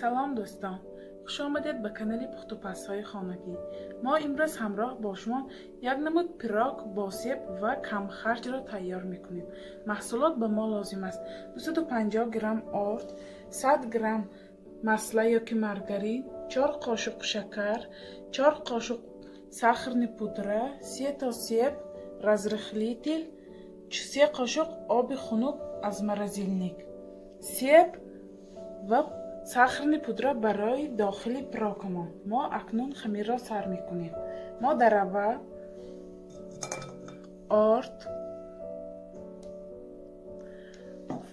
سلام دوستان، خوش آمدید به کانال پخت و پزهای خانگی. ما امروز همراه با شما یک نمود پیراگ با سیب و کم خرج را تیار میکنیم. محصولات به ما لازم است: 250 گرم آرد، 100 گرم مسله یا که مارگارین، 4 قاشق شکر، 4 قاشق сахарный пудра, 3 تا سیب разрыхлитель, 3 قاشق آب خنک از морозильник. سیب و сахарный пудра برای داخل پیراگمان. ما اکنون خمیر را سر میکنیم. ما در اول آرد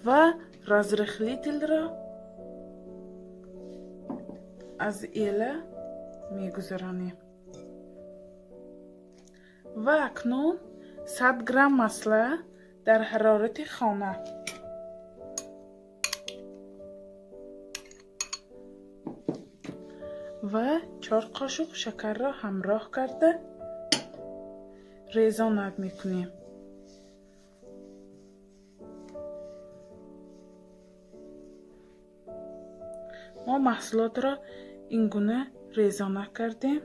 و разрыхлитель را از ایله میگذرانیم و اکنون 100 گرم مسله در حرارت خانه و 4 قاشق شکر را همراه کرده ریزان میکنیم. ما محصولات را اینگونه ریزان کردیم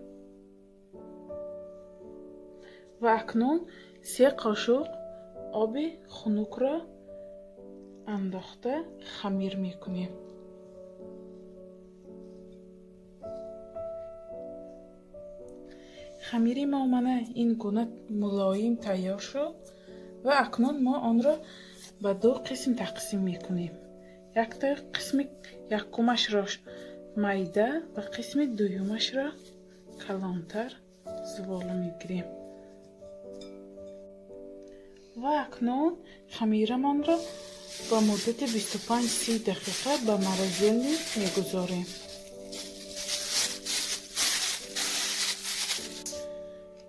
و اکنون 3 قاشق آب خنک را انداخته خمیر میکنیم. خمیری ما این گونه ملایم تیار شد و اکنون ما آن را به 2 قسم تقسیم میکنیم. یک قسم یکمش را میده و قسم دومش را کلانتر زباله میگیریم و اکنون خمیرمان را با مدت 25-30 دقیقه به morozelnik میگذاریم.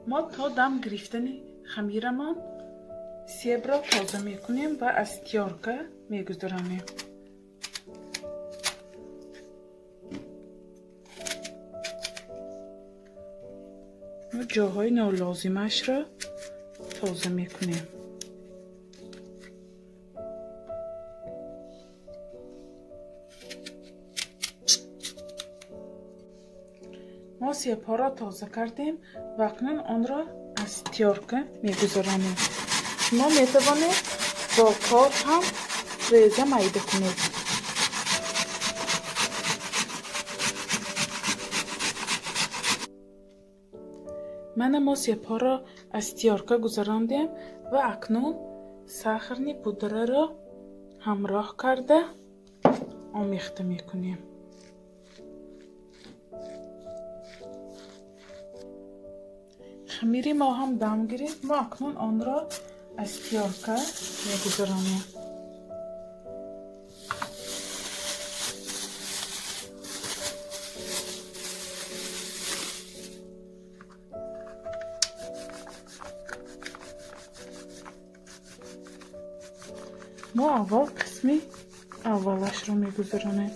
ما تا دم گرفتن خمیرمان سیب را تازه میکنیم و از تیارکه میگذاریم. و جاهای نالازمش را تازه میکنیم. ما سیب ها را تازه کردیم و اکنون آن را از تیارکه میگذاریم. شما میتوانید با کار هم ریزه میده کنید. ما سیب ها را از تیارکه گذراندیم و اکنون ساخرنی پودره را همراه کرده آمیخته میکنیم. خمیری ما هم دم گرفت. ما اکنون آن را از تیارکه میگذاریم. ما اول قسمی اولش رو میگذاریم.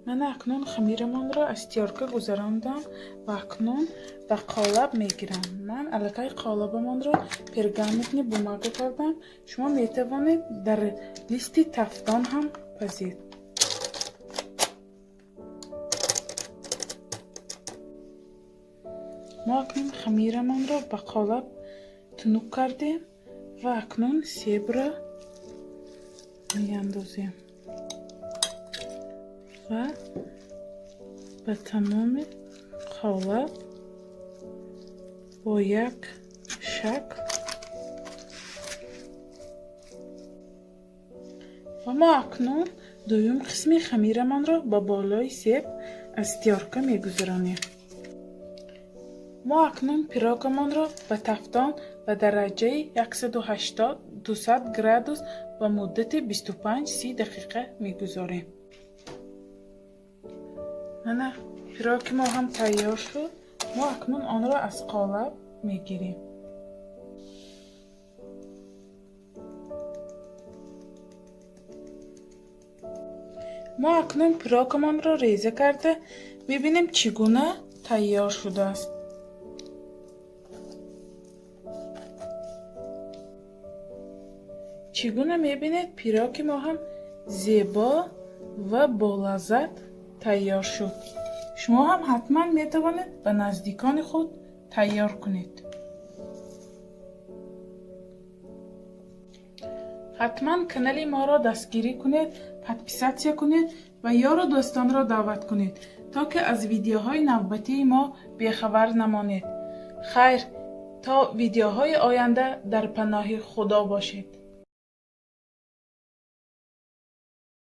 من اکنون خمیرمان را از تیارکه گذراندم و اکنون به قالب میگیرم. من الکی قالبمان را پرگامنت بومگو کردم. شما میتوانید در لیست تفتان هم پزید. ما اکنون خمیرمان را به قالب تنوک کردیم و اکنون سیب را میاندازیم و به تمام قالب با یک شکل و ما اکنون دوم قسم خمیرمان را به بالای سیب از تیارکه میگذاریم. ما اکنون پیراگمان را به تفتان به درجه 180-200 گرادوس به مدت 25-30 دقیقه میگذاریم. پیراگ ما هم تیار شد. ما اکنون آن را از قالب میگیریم. ما اکنون پیراگمان را ریزه کرده میبینیم چگونه تیار شده است. چگونه میبینید پیراک ما هم زیبا و با لذت تیار شد. شما هم حتما میتوانید به نزدیکان خود تیار کنید. حتما کانال ما را دستگیری کنید، پادپیساتسیا کنید و یار و دوستان را دعوت کنید تا که از ویدیوهای نوبتی ما بیخبر نمانید. خیر، تا ویدیوهای آینده در پناه خدا باشید.